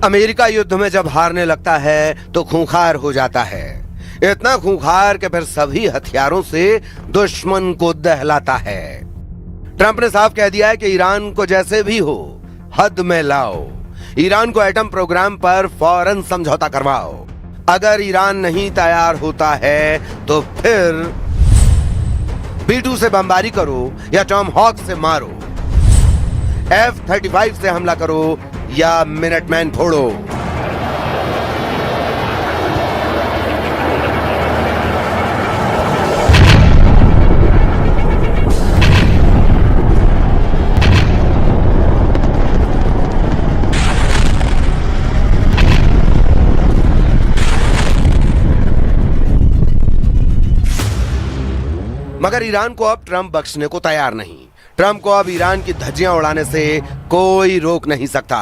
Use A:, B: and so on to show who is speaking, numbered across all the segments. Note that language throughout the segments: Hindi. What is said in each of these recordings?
A: अमेरिका युद्ध में जब हारने लगता है तो खूंखार हो जाता है, इतना खूंखार कि फिर सभी हथियारों से दुश्मन को दहलाता है। ट्रंप ने साफ कह दिया है कि ईरान को जैसे भी हो हद में लाओ, ईरान को एटम प्रोग्राम पर फौरन समझौता करवाओ। अगर ईरान नहीं तैयार होता है तो फिर B-2 से बमबारी करो या टॉमहॉक से मारो, F-35 से हमला करो या मिनटमैन फोड़ो। मगर ईरान को अब ट्रंप बख्शने को तैयार नहीं। ट्रंप को अब ईरान की धज्जियां उड़ाने से कोई रोक नहीं सकता।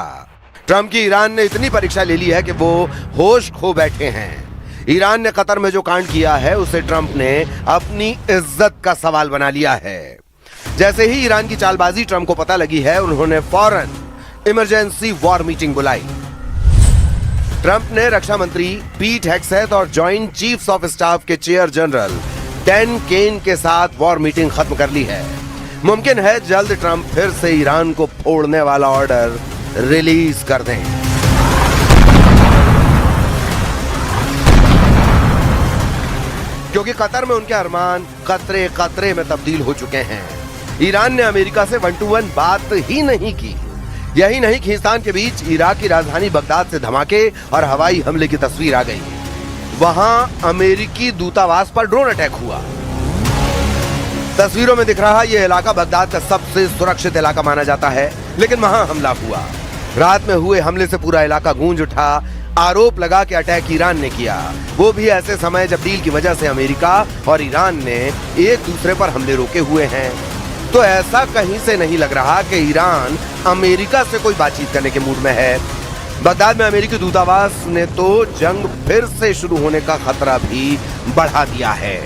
A: ट्रंप की ईरान ने इतनी परीक्षा ले ली है कि वो होश खो बैठे हैं। ईरान ने कतर में जो कांड किया है उसे ट्रंप ने अपनी इज्जत का सवाल बना लिया है। जैसे ही ईरान की चालबाजी ट्रंप को पता लगी है, उन्होंने फौरन इमरजेंसी वॉर मीटिंग बुलाई। ट्रंप ने रक्षा मंत्री पीट हेग्सेथ और जॉइंट चीफ्स ऑफ स्टाफ के चेयर जनरल डैन केन के साथ वॉर मीटिंग खत्म कर ली है। मुमकिन है जल्द ट्रंप फिर से ईरान को फोड़ने वाला ऑर्डर रिलीज कर दें। क्योंकि कतर में उनके अरमान कतरे कतरे में तब्दील हो चुके हैं। ईरान ने अमेरिका से 1-to-1 बात ही नहीं की। यही नहीं, खींचतान के बीच इराक की राजधानी बगदाद से धमाके और हवाई हमले की तस्वीर आ गई। वहां अमेरिकी दूतावास पर ड्रोन अटैक हुआ। तस्वीरों में दिख रहा यह इलाका बगदाद का सबसे सुरक्षित इलाका माना जाता है, लेकिन वहां हमला हुआ। रात में हुए हमले से पूरा इलाका गूंज उठा। आरोप लगा कि अटैक ईरान ने किया, वो भी ऐसे समय जब डील की वजह से अमेरिका और ईरान ने एक दूसरे पर हमले रोके हुए हैं। तो ऐसा कहीं से नहीं लग रहा कि ईरान अमेरिका से कोई बातचीत करने के मूड में है। बगदाद में अमेरिकी दूतावास ने तो जंग फिर से शुरू होने का खतरा भी बढ़ा दिया है।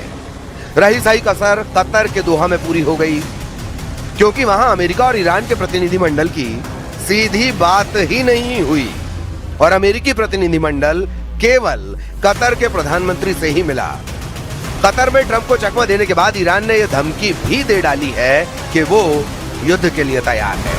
A: रही सही कसर कतर के दोहा में पूरी हो गई, क्योंकि वहां अमेरिका और ईरान के प्रतिनिधिमंडल की सीधी बात ही नहीं हुई और अमेरिकी प्रतिनिधिमंडल केवल कतर के प्रधानमंत्री से ही मिला। कतर में ट्रंप को चकमा देने के बाद ईरान ने यह धमकी भी दे डाली है कि वो युद्ध के लिए तैयार है।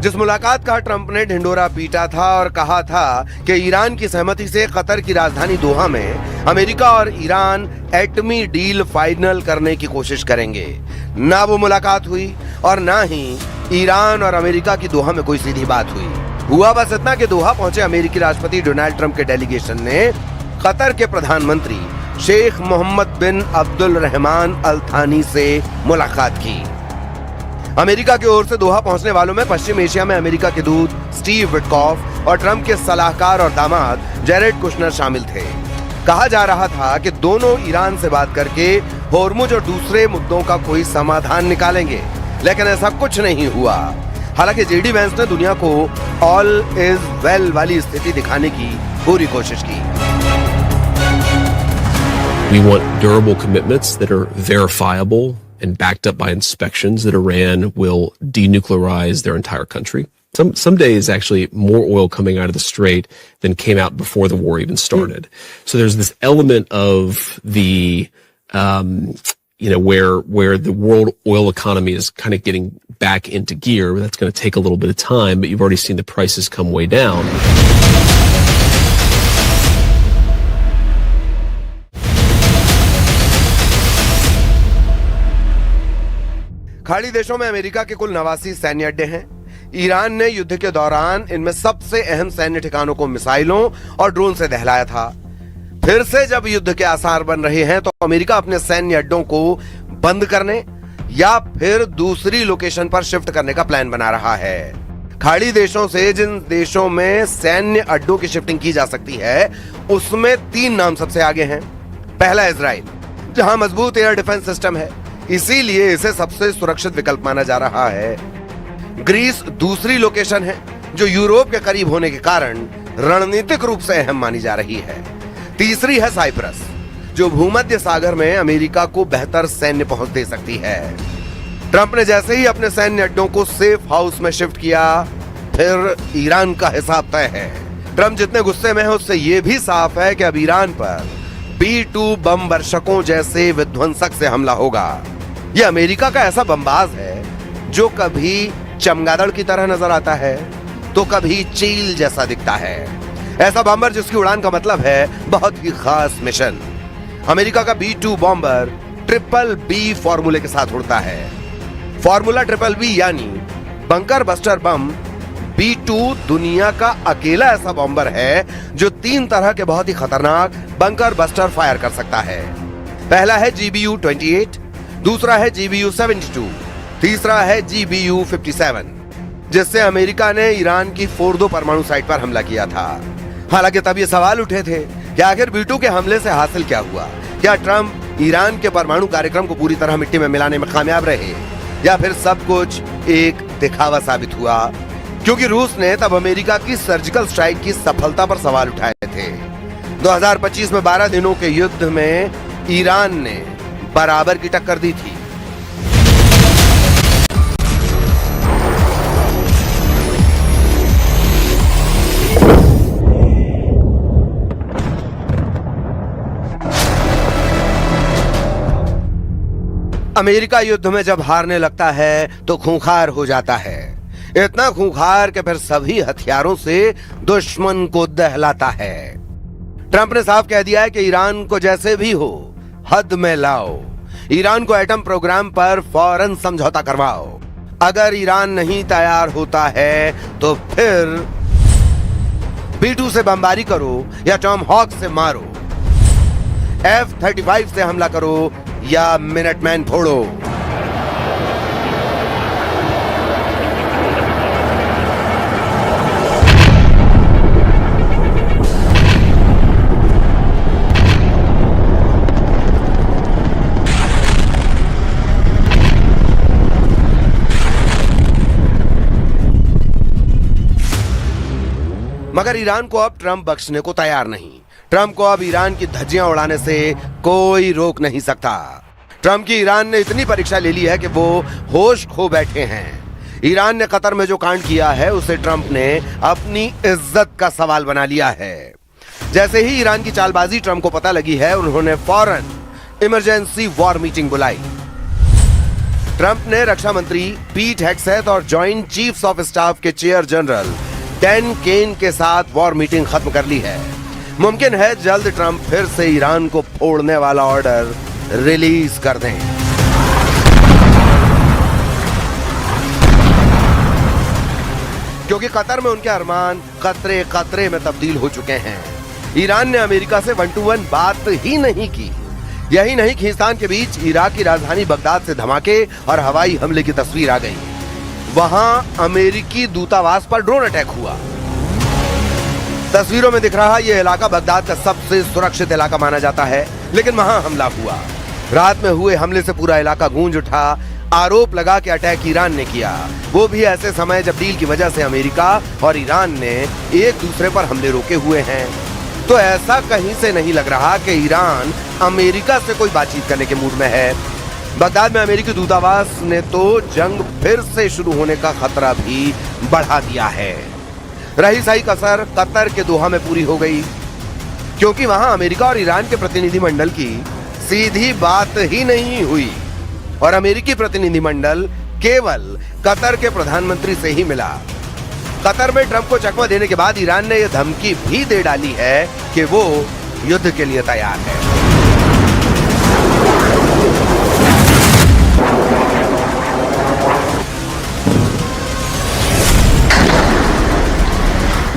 A: जिस मुलाकात का ट्रंप ने ढिंडोरा पीटा था और कहा था कि ईरान की सहमति से कतर की राजधानी दोहा में अमेरिका और ईरान एटमी डील फाइनल करने की कोशिश करेंगे, ना वो मुलाकात हुई और ना ही ईरान और अमेरिका की दोहा में कोई सीधी बात हुई। हुआ बस इतना कि दोहा पहुंचे अमेरिकी राष्ट्रपति डोनाल्ड ट्रंप के डेलीगेशन ने कतर के प्रधानमंत्री शेख मोहम्मद बिन अब्दुल रहमान अल थानी से मुलाकात की। अमेरिका की ओर से दोहा पहुंचने वालों में पश्चिम एशिया में अमेरिका के दूत स्टीव विटकॉफ और ट्रंप के सलाहकार और दामाद जेरेड कुशनर शामिल थे। कहा जा रहा था कि दोनों ईरान से बात करके होर्मुज और दूसरे मुद्दों का कोई समाधान निकालेंगे, लेकिन ऐसा कुछ नहीं हुआ। हालांकि जेडी वेंस ने दुनिया को ऑल इज वेल वाली स्थिति दिखाने की पूरी कोशिश की।
B: We want durable commitments that are verifiable and backed up by inspections that Iran will denuclearize their entire country. Some days actually more oil coming out of the strait than came out before the war even started. So there's this element of the, where the world oil economy is kind of getting back into gear. That's going to take a little bit of time, but you've already seen the prices come way down.
A: खाड़ी देशों में अमेरिका के कुल 89 सैन्य अड्डे हैं। ईरान ने युद्ध के दौरान इनमें सबसे अहम सैन्य ठिकानों को मिसाइलों और ड्रोन से दहलाया था। फिर से जब युद्ध के आसार बन रहे हैं तो अमेरिका अपने सैन्य अड्डों को बंद करने या फिर दूसरी लोकेशन पर शिफ्ट करने का प्लान बना रहा है। खाड़ी देशों से जिन देशों में सैन्य अड्डों की शिफ्टिंग की जा सकती है, उसमें 3 नाम सबसे आगे हैं। पहला इजराइल, जहां मजबूत एयर डिफेंस सिस्टम है, इसीलिए इसे सबसे सुरक्षित विकल्प माना जा रहा है। ग्रीस दूसरी लोकेशन है, जो यूरोप के करीब होने के कारण रणनीतिक रूप से अहम मानी जा रही है। तीसरी है साइप्रस, जो भूमध्य सागर में अमेरिका को बेहतर सैन्य पहुंच दे सकती है। ट्रंप ने जैसे ही अपने सैन्य अड्डों को सेफ हाउस में शिफ्ट किया, फिर ईरान का हिसाब तय है। ट्रंप जितने गुस्से में है, उससे यह भी साफ है कि अब ईरान पर B-2 बम वर्षकों जैसे विध्वंसक से हमला होगा। यह अमेरिका का ऐसा बमबाज है जो कभी चमगादड़ की तरह नजर आता है तो कभी चील जैसा दिखता है। ऐसा बॉम्बर जिसकी उड़ान का मतलब है बहुत ही खास मिशन। अमेरिका का B-2 बॉम्बर BBB फॉर्मूले के साथ उड़ता है। फॉर्मूला BBB यानी बंकर बस्टर बम B-2 दुनिया का अकेला ऐसा बॉम्बर है जो 3 तरह के बहुत ही खतरनाक बंकर बस्टर फायर कर सकता है। पहला है GBU-28, दूसरा है GBU-72, तीसरा है GBU-57, जिससे अमेरिका ने ईरान की फोर्दो परमाणु साइट पर हमला किया था। हालांकि तब ये सवाल उठे थे कि आखिर B-2 के हमले से हासिल क्या हुआ। क्या ट्रंप ईरान के परमाणु कार्यक्रम को पूरी तरह मिट्टी में मिलाने में कामयाब रहे, या फिर सब कुछ एक दिखावा साबित हुआ? क्योंकि रूस ने तब अमेरिका की सर्जिकल स्ट्राइक की सफलता पर सवाल उठाए थे। 2025 में 12 दिनों के युद्ध में ईरान ने बराबर की टक्कर दी थी। अमेरिका युद्ध में जब हारने लगता है तो खूंखार हो जाता है, इतना खूंखार कि फिर सभी हथियारों से दुश्मन को दहलाता है। ट्रंप ने साफ कह दिया है कि ईरान को जैसे भी हो हद में लाओ, ईरान को एटम प्रोग्राम पर फौरन समझौता करवाओ। अगर ईरान नहीं तैयार होता है तो फिर B-2 से बमबारी करो या टॉम हॉक से मारो, F-35 से हमला करो या मिनटमैन फोड़ो। मगर ईरान को अब ट्रंप बख्शने को तैयार नहीं। ट्रंप को अब ईरान की धज्जियां उड़ाने से कोई रोक नहीं सकता। ट्रंप की ईरान ने इतनी परीक्षा ले ली है कि वो होश खो बैठे हैं। ईरान ने कतर में जो कांड किया है उसे ट्रंप ने अपनी इज्जत का सवाल बना लिया है। जैसे ही ईरान की चालबाजी ट्रंप को पता लगी है, उन्होंने फौरन इमरजेंसी वॉर मीटिंग बुलाई। ट्रंप ने रक्षा मंत्री पीट हेग्सेथ और जॉइंट चीफ्स ऑफ स्टाफ के चेयर जनरल डैन केन के साथ वॉर मीटिंग खत्म कर ली है। मुमकिन है जल्द ट्रंप फिर से ईरान को फोड़ने वाला ऑर्डर रिलीज कर दें। क्योंकि कतर में उनके अरमान कतरे कतरे में तब्दील हो चुके हैं। ईरान ने अमेरिका से 1-to-1 बात ही नहीं की। यही नहीं, खींचतान के बीच इराक की राजधानी बगदाद से धमाके और हवाई हमले की तस्वीर आ गई। वहां अमेरिकी दूतावास पर ड्रोन अटैक हुआ। तस्वीरों में दिख रहा यह इलाका बगदाद का सबसे सुरक्षित इलाका माना जाता है, लेकिन वहां हमला हुआ। रात में हुए हमले से पूरा इलाका गूंज उठा। आरोप लगा कि अटैक ईरान ने किया, वो भी ऐसे समय जब डील की वजह से अमेरिका और ईरान ने एक दूसरे पर हमले रोके हुए हैं। तो ऐसा कहीं से नहीं लग रहा कि ईरान अमेरिका से कोई बातचीत करने के मूड में है। बगदाद में अमेरिकी दूतावास ने तो जंग फिर से शुरू होने का खतरा भी बढ़ा दिया है। रही सही कसर कतर के दोहा में पूरी हो गई, क्योंकि वहां अमेरिका और ईरान के प्रतिनिधिमंडल की सीधी बात ही नहीं हुई और अमेरिकी प्रतिनिधिमंडल केवल कतर के प्रधानमंत्री से ही मिला। कतर में ट्रंप को चकमा देने के बाद ईरान ने यह धमकी भी दे डाली है कि वो युद्ध के लिए तैयार है।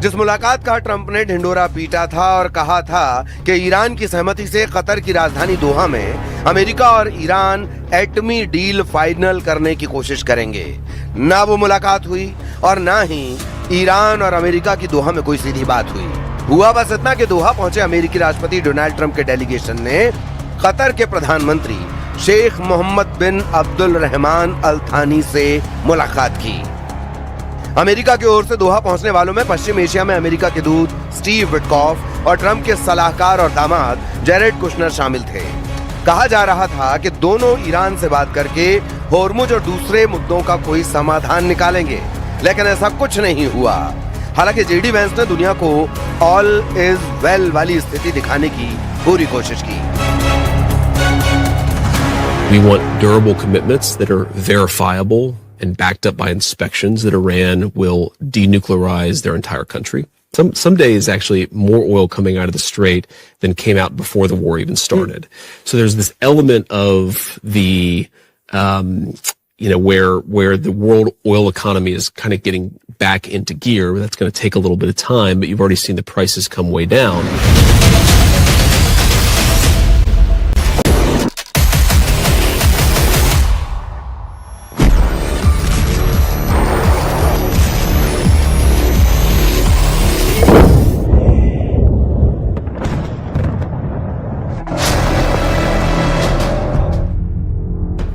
A: जिस मुलाकात का ट्रंप ने ढिंडोरा पीटा था और कहा था कि ईरान की सहमति से कतर की राजधानी दोहा में अमेरिका और ईरान एटमी डील फाइनल करने की कोशिश करेंगे, ना वो मुलाकात हुई और ना ही ईरान और अमेरिका की दोहा में कोई सीधी बात हुई। हुआ बस इतना कि दोहा पहुंचे अमेरिकी राष्ट्रपति डोनाल्ड ट्रंप के डेलीगेशन ने कतर के प्रधानमंत्री शेख मोहम्मद बिन अब्दुल रहमान अल थानी से मुलाकात की। अमेरिका की ओर से दोहा पहुंचने वालों में पश्चिम एशिया में अमेरिका के दूत स्टीव विटकॉफ और ट्रंप के सलाहकार और दामाद जेरेड कुशनर शामिल थे। कहा जा रहा था कि दोनों ईरान से बात करके होर्मुज और दूसरे मुद्दों का कोई समाधान निकालेंगे, लेकिन ऐसा कुछ नहीं हुआ। हालांकि जेडी वेंस ने दुनिया को ऑल इज वेल वाली स्थिति दिखाने की पूरी कोशिश की।
B: We want durable commitments that are verifiable and backed up by inspections that Iran will denuclearize their entire country. Some days actually more oil coming out of the Strait than came out before the war even started. So there's this element of the, where the world oil economy is kind of getting back into gear. That's going to take a little bit of time, but you've already seen the prices come way down.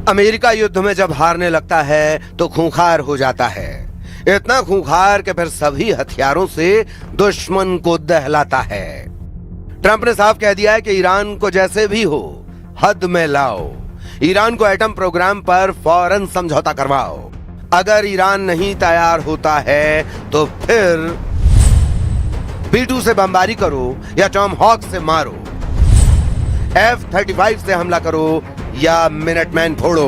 A: America युद्ध में जब हारने लगता है तो खूंखार हो जाता है, इतना खूंखार कि फिर सभी हथियारों से दुश्मन को दहलाता है। ट्रंप ने साफ कह दिया है कि ईरान को जैसे भी हो हद में लाओ, ईरान को एटम प्रोग्राम पर फौरन समझौता करवाओ। अगर ईरान नहीं तैयार होता है तो फिर B-2 से बमबारी करो या टॉमहॉक से मारो, F-35 से हमला करो या मिनटमैन फोड़ो।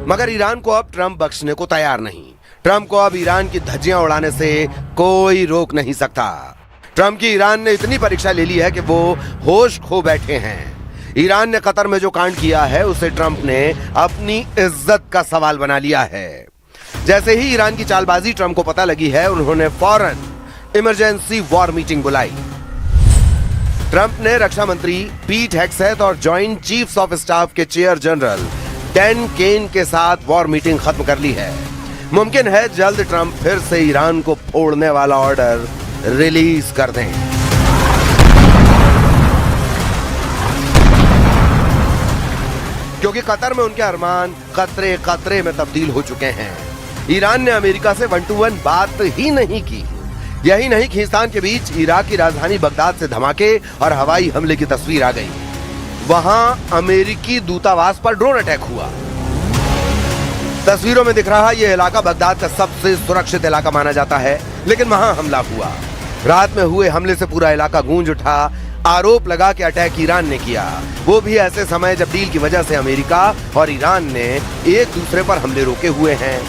A: मगर ईरान को अब ट्रंप बख्शने को तैयार नहीं। ट्रंप को अब ईरान की धज्जियां उड़ाने से कोई रोक नहीं सकता। ट्रंप की ईरान ने इतनी परीक्षा ले ली है कि वो होश खो बैठे हैं। ईरान ने कतर में जो कांड किया है उसे ट्रंप ने अपनी इज्जत का सवाल बना लिया है। जैसे ही ईरान की चालबाजी ट्रंप को पता लगी है, उन्होंने फौरन इमरजेंसी वॉर मीटिंग बुलाई। ट्रंप ने रक्षा मंत्री पीट हेग्सेथ और जॉइंट चीफ्स ऑफ स्टाफ के चेयर जनरल डैन केन के साथ वॉर मीटिंग खत्म कर ली है। मुमकिन है जल्द ट्रंप फिर से ईरान को फोड़ने वाला ऑर्डर रिलीज कर दें। क्योंकि कतर में उनके अरमान कतरे कतरे में तब्दील हो चुके हैं। ईरान ने अमेरिका से 1-to-1 बात ही नहीं की। यही नहीं, खींचतान के बीच इराक की राजधानी बगदाद से धमाके और हवाई हमले की तस्वीर आ गई। वहां अमेरिकी दूतावास पर ड्रोन अटैक हुआ। तस्वीरों में दिख रहा यह इलाका बगदाद का सबसे सुरक्षित इलाका माना जाता है, लेकिन वहां हमला हुआ। रात में हुए हमले से पूरा इलाका गूंज उठा। आरोप लगा कि अटैक ईरान ने किया, वो भी ऐसे समय जब डील की वजह से अमेरिका और ईरान ने एक दूसरे पर हमले रोके हुए हैं।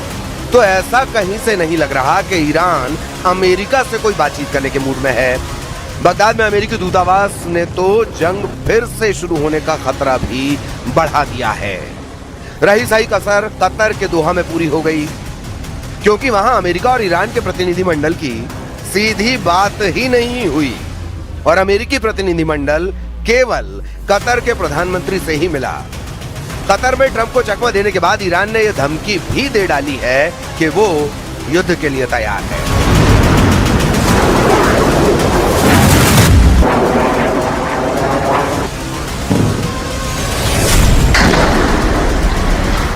A: तो ऐसा कहीं से नहीं लग रहा कि ईरान अमेरिका से कोई बातचीत करने के मूड में है। बगदाद में अमेरिकी दूतावास ने तो जंग फिर से शुरू होने का खतरा भी बढ़ा दिया है। रही सही कसर कतर के दोहा में पूरी हो गई, क्योंकि वहां अमेरिका और ईरान के प्रतिनिधिमंडल की सीधी बात ही नहीं हुई और अमेरिकी प्रतिनिधिमंडल केवल कतर के प्रधानमंत्री से ही मिला। कतर में ट्रंप को चकमा देने के बाद ईरान ने यह धमकी भी दे डाली है कि वो युद्ध के लिए तैयार है।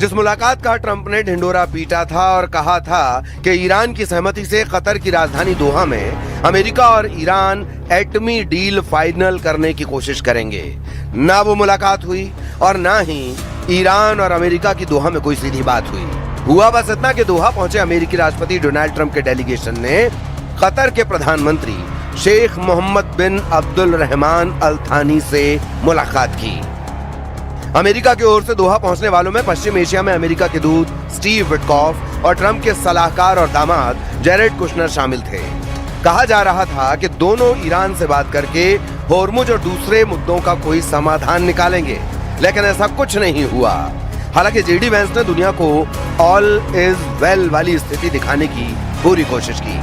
A: जिस मुलाकात का ट्रंप ने ढिंडोरा पीटा था और कहा था कि ईरान की सहमति से कतर की राजधानी दोहा में अमेरिका और ईरान एटमी डील फाइनल करने की कोशिश करेंगे, ना वो मुलाकात हुई और ना ही ईरान और अमेरिका की दोहा में कोई सीधी बात हुई। हुआ बस इतना कि दोहा पहुंचे अमेरिकी राष्ट्रपति डोनाल्ड ट्रंप के डेलीगेशन ने कतर के प्रधानमंत्री शेख मोहम्मद बिन अब्दुल रहमान अल थानी से मुलाकात की। अमेरिका की ओर से दोहा पहुंचने वालों में पश्चिम एशिया में अमेरिका के दूत स्टीव विटकॉफ और ट्रंप के सलाहकार और दामाद जेरेड कुशनर शामिल थे। कहा जा रहा था कि दोनों ईरान से बात करके होर्मुज और दूसरे मुद्दों का कोई समाधान निकालेंगे, लेकिन ऐसा कुछ नहीं हुआ। हालांकि जेडी वेंस ने दुनिया को ऑल इज वेल वाली स्थिति दिखाने की पूरी कोशिश की।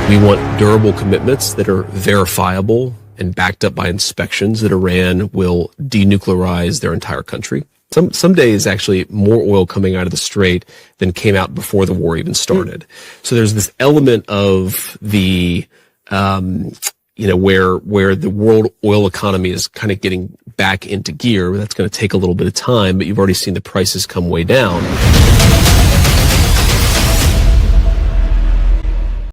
B: We want durable commitments that are verifiable and backed up by inspections that Iran will denuclearize their entire country. Some days actually more oil coming out of the strait than came out before the war even started. So there's this element of the, where the world oil economy is kind of getting back into gear. That's going to take a little bit of time, but you've already seen the prices come way down.